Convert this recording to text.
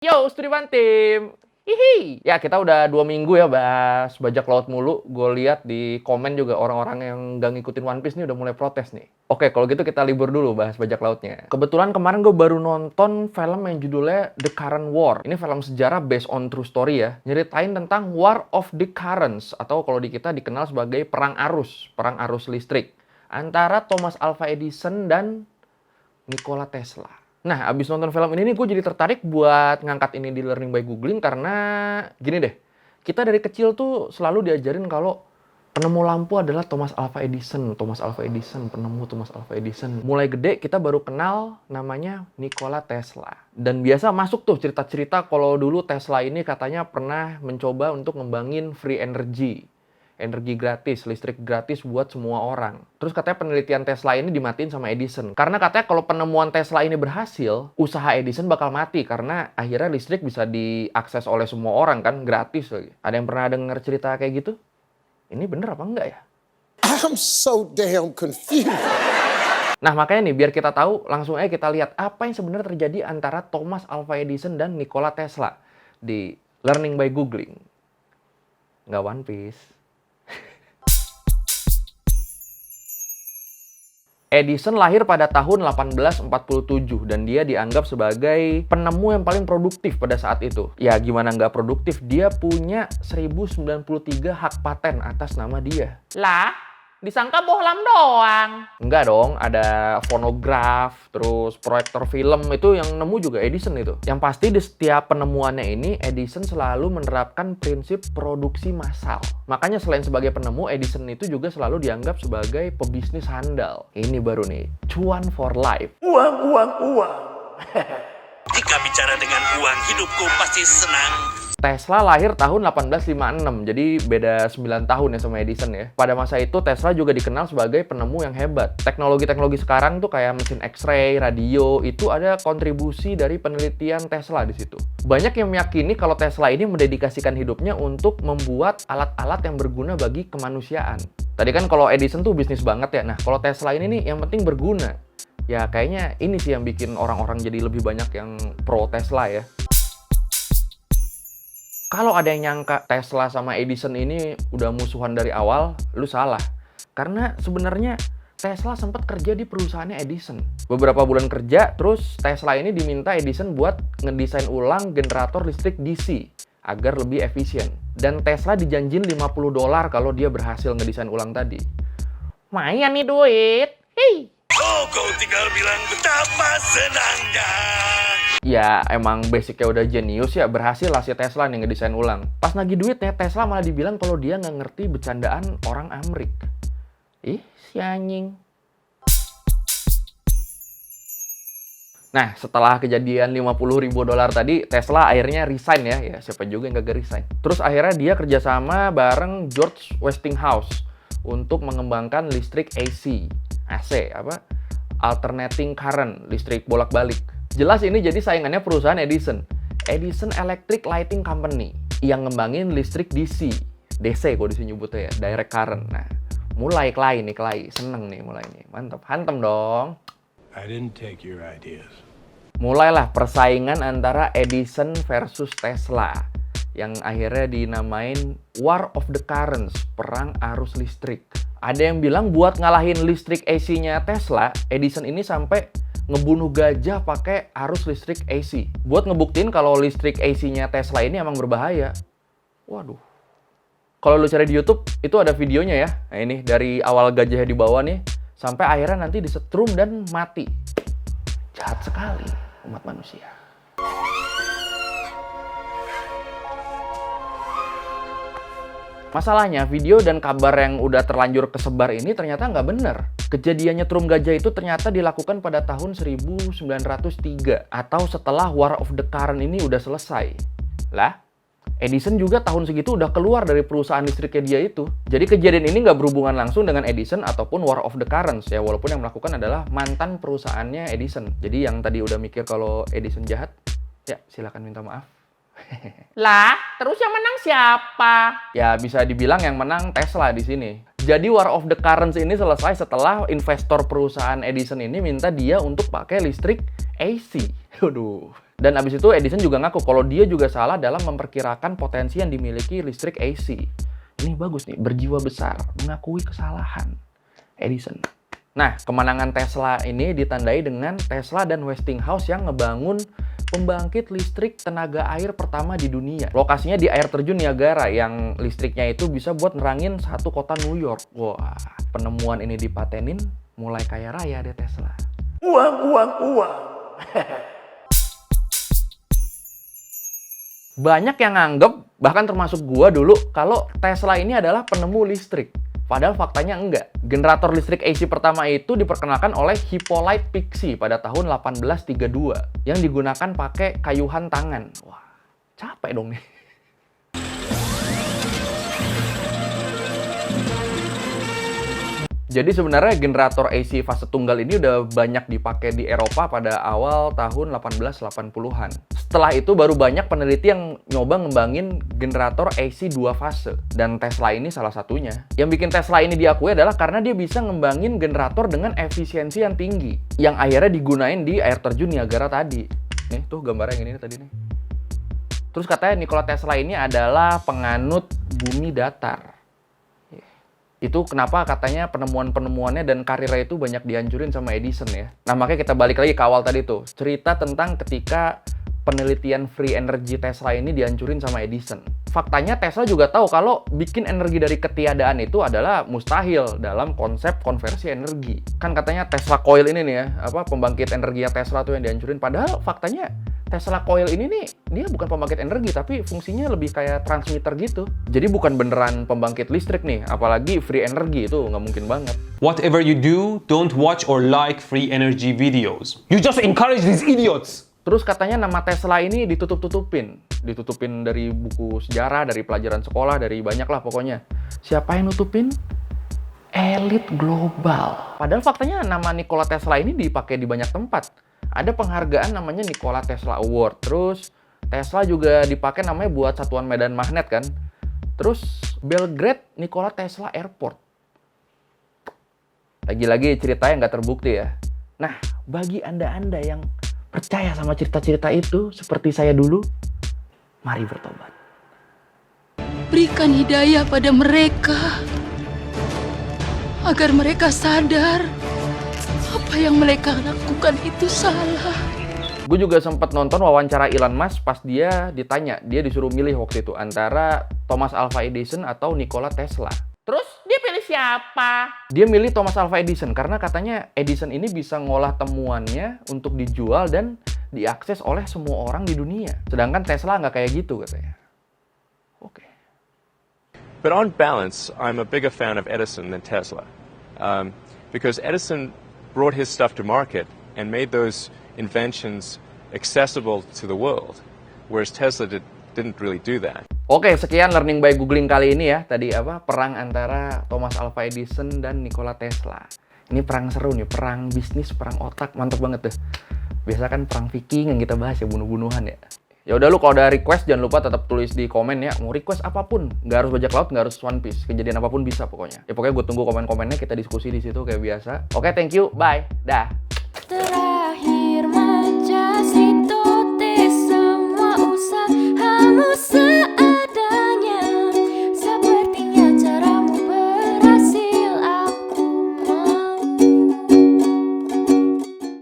Yo, Striwan Tim. Hihi. Ya, kita udah 2 minggu ya bahas bajak laut mulu. Gue lihat di komen juga orang-orang yang nggak ngikutin One Piece nih udah mulai protes nih. Oke, kalau gitu kita libur dulu bahas bajak lautnya. Kebetulan kemarin gue baru nonton film yang judulnya The Current War. Ini film sejarah based on true story ya. Nyeritain tentang War of the Currents, atau kalau di kita dikenal sebagai perang arus listrik. Antara Thomas Alva Edison dan Nikola Tesla. Nah, abis nonton film ini nih, gue jadi tertarik buat ngangkat ini di Learning by Googling karena gini deh, kita dari kecil tuh selalu diajarin kalau penemu lampu adalah Thomas Alva Edison. Penemu Thomas Alva Edison. Mulai gede kita baru kenal namanya Nikola Tesla. Dan biasa masuk tuh cerita-cerita kalau dulu Tesla ini katanya pernah mencoba untuk ngembangin free energy gratis, listrik gratis buat semua orang. Terus katanya penelitian Tesla ini dimatiin sama Edison. Karena katanya kalau penemuan Tesla ini berhasil, usaha Edison bakal mati. Karena akhirnya listrik bisa diakses oleh semua orang kan, gratis lagi. Ada yang pernah dengar cerita kayak gitu? Ini bener apa enggak ya? I'm so damn confused. Nah makanya nih, biar kita tahu, langsung aja kita lihat apa yang sebenarnya terjadi antara Thomas Alva Edison dan Nikola Tesla di Learning by Googling. Nggak One Piece. Edison lahir pada tahun 1847 dan dia dianggap sebagai penemu yang paling produktif pada saat itu. Ya gimana nggak produktif, dia punya 1093 hak paten atas nama dia. Lah, disangka bohlam doang. Enggak dong, ada fonograf, terus proyektor film, itu yang nemu juga Edison itu. Yang pasti di setiap penemuannya ini, Edison selalu menerapkan prinsip produksi massal. Makanya selain sebagai penemu, Edison itu juga selalu dianggap sebagai pebisnis handal. Ini baru nih, cuan for life. Uang. Jika bicara dengan uang, hidupku pasti senang. Tesla lahir tahun 1856, jadi beda 9 tahun ya sama Edison ya. Pada masa itu Tesla juga dikenal sebagai penemu yang hebat. Teknologi-teknologi sekarang tuh kayak mesin X-ray, radio, itu ada kontribusi dari penelitian Tesla di situ. Banyak yang meyakini kalau Tesla ini mendedikasikan hidupnya untuk membuat alat-alat yang berguna bagi kemanusiaan. Tadi kan kalau Edison tuh bisnis banget ya. Nah, kalau Tesla ini nih yang penting berguna. Ya kayaknya ini sih yang bikin orang-orang jadi lebih banyak yang pro Tesla ya. Kalau ada yang nyangka Tesla sama Edison ini udah musuhan dari awal, lu salah. Karena sebenarnya Tesla sempat kerja di perusahaannya Edison. Beberapa bulan kerja, terus Tesla ini diminta Edison buat ngedesain ulang generator listrik DC agar lebih efisien. Dan Tesla dijanjin $50 kalau dia berhasil ngedesain ulang tadi. Lumayan nih duit. Hei. Oh, kau tinggal bilang betapa senangnya. Ya emang basicnya udah jenius ya, berhasil lah si Tesla nih ngedesain ulang. Pas nagih duitnya, Tesla malah dibilang kalau dia nggak ngerti bercandaan orang Amrik. Ih, si anjing. Nah, setelah kejadian $50.000 tadi, Tesla akhirnya resign ya. Ya, siapa juga yang gak resign. Terus akhirnya dia kerjasama bareng George Westinghouse untuk mengembangkan listrik AC, alternating current, listrik bolak-balik. Jelas ini jadi saingannya perusahaan Edison Electric Lighting Company, yang ngembangin listrik DC kalau di sini nyebutnya ya, direct current. Nah, mulai kelahi, seneng nih mulai nih, mantap, hantem dong. I didn't take your ideas. Mulailah persaingan antara Edison versus Tesla, yang akhirnya dinamain War of the Currents, perang arus listrik. Ada yang bilang buat ngalahin listrik AC-nya Tesla, Edison ini sampai ngebunuh gajah pakai arus listrik AC. Buat ngebuktiin kalau listrik AC-nya Tesla ini emang berbahaya. Waduh. Kalau lu cari di YouTube, itu ada videonya ya. Nah ini, dari awal gajahnya dibawa nih, sampai akhirnya nanti disetrum dan mati. Jahat sekali umat manusia. Masalahnya, video dan kabar yang udah terlanjur kesebar ini ternyata nggak bener. Kejadiannya trum gajah itu ternyata dilakukan pada tahun 1903, atau setelah War of the Current ini udah selesai. Lah, Edison juga tahun segitu udah keluar dari perusahaan listriknya dia itu. Jadi kejadian ini nggak berhubungan langsung dengan Edison ataupun War of the Currents ya, walaupun yang melakukan adalah mantan perusahaannya Edison. Jadi yang tadi udah mikir kalau Edison jahat, ya silakan minta maaf. Lah, terus yang menang siapa? Ya, bisa dibilang yang menang Tesla di sini. Jadi War of the Currents ini selesai setelah investor perusahaan Edison ini minta dia untuk pakai listrik AC. Waduh, Dan abis itu Edison juga ngaku kalau dia juga salah dalam memperkirakan potensi yang dimiliki listrik AC. Ini bagus nih, berjiwa besar, mengakui kesalahan Edison. Nah, kemenangan Tesla ini ditandai dengan Tesla dan Westinghouse yang ngebangun pembangkit listrik tenaga air pertama di dunia. Lokasinya di air terjun Niagara yang listriknya itu bisa buat nerangin satu kota New York. Wah, penemuan ini dipatenin, mulai kaya raya deh Tesla. Uang. Banyak yang nganggep, bahkan termasuk gua dulu, kalau Tesla ini adalah penemu listrik. Padahal faktanya enggak. Generator listrik AC pertama itu diperkenalkan oleh Hippolyte Pixii pada tahun 1832 yang digunakan pakai kayuhan tangan. Wah, capek dong nih. Jadi sebenarnya generator AC fase tunggal ini udah banyak dipakai di Eropa pada awal tahun 1880-an. Setelah itu baru banyak peneliti yang nyoba ngembangin generator AC 2 fase. Dan Tesla ini salah satunya. Yang bikin Tesla ini diakui adalah karena dia bisa ngembangin generator dengan efisiensi yang tinggi. Yang akhirnya digunain di air terjun Niagara tadi. Nih tuh gambarnya yang ini tadi nih. Terus katanya Nikola Tesla ini adalah penganut bumi datar. Itu kenapa katanya penemuan-penemuannya dan karirnya itu banyak dihancurin sama Edison ya. Nah makanya kita balik lagi ke awal tadi tuh. Cerita tentang ketika penelitian free energy Tesla ini dihancurin sama Edison. Faktanya Tesla juga tahu kalau bikin energi dari ketiadaan itu adalah mustahil dalam konsep konversi energi. Kan katanya Tesla Coil ini nih ya, pembangkit energi Tesla tuh yang dihancurin. Padahal faktanya Tesla Coil ini nih, dia bukan pembangkit energi, tapi fungsinya lebih kayak transmitter gitu. Jadi bukan beneran pembangkit listrik nih, apalagi free energy itu nggak mungkin banget. Whatever you do, don't watch or like free energy videos. You just encourage these idiots. Terus katanya nama Tesla ini ditutup-tutupin. Ditutupin dari buku sejarah, dari pelajaran sekolah, dari banyak lah pokoknya. Siapa yang nutupin? Elit global. Padahal faktanya nama Nikola Tesla ini dipakai di banyak tempat. Ada penghargaan namanya Nikola Tesla Award. Terus Tesla juga dipakai namanya buat satuan medan magnet kan. Terus Belgrade Nikola Tesla Airport. Lagi-lagi ceritanya nggak terbukti ya. Nah, bagi Anda-Anda yang percaya sama cerita-cerita itu seperti saya dulu, mari bertobat. Berikan hidayah pada mereka agar mereka sadar apa yang mereka lakukan itu salah. Gue juga sempat nonton wawancara Elon Musk pas dia ditanya, dia disuruh milih waktu itu antara Thomas Alva Edison atau Nikola Tesla. Terus dia pilih siapa? Dia milih Thomas Alva Edison karena katanya Edison ini bisa ngolah temuannya untuk dijual dan diakses oleh semua orang di dunia. Sedangkan Tesla nggak kayak gitu katanya. Oke. But on balance, I'm a bigger fan of Edison than Tesla. Because Edison brought his stuff to market and made those inventions accessible to the world, whereas Tesla didn't really do that. Oke, sekian Learning by Googling kali ini ya. Tadi perang antara Thomas Alva Edison dan Nikola Tesla. Ini perang seru nih, perang bisnis, perang otak, mantap banget deh. Biasa kan perang Viking yang kita bahas ya, bunuh-bunuhan ya. Ya udah lu kalau ada request jangan lupa tetap tulis di komen ya. Mau request apapun, nggak harus bajak laut, nggak harus One Piece, kejadian apapun bisa pokoknya. Ya pokoknya gue tunggu komen-komennya, kita diskusi di situ kayak biasa. Oke, thank you, bye, dah.